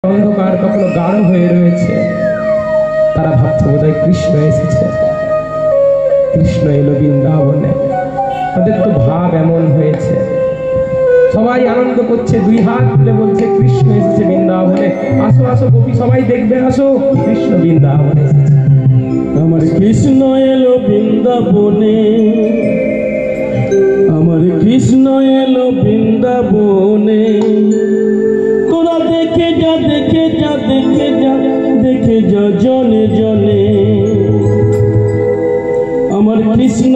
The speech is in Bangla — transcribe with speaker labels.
Speaker 1: অন্ধকার কখনো গাঢ় হয়ে রয়েছে, তারা ভাবছে বোধহয় কৃষ্ণ এসেছে, কৃষ্ণ এলো বৃন্দাবনে। তাদের তো ভাব এমন হয়েছে, সবাই আনন্দ করছে, দুই হাত তুলে বলছে কৃষ্ণ এসেছে বৃন্দাবনে। আসো আসো গোপী, সবাই দেখবে, আসো কৃষ্ণ বৃন্দাবনে এসেছে।
Speaker 2: আমার কৃষ্ণ এলো বৃন্দাবনে, আমার কৃষ্ণ এলো বৃন্দাবনে। তোরা দেখে যা, দেখে যা, দেখে যা, দেখে যা জনে জনে। আমার কৃষ্ণ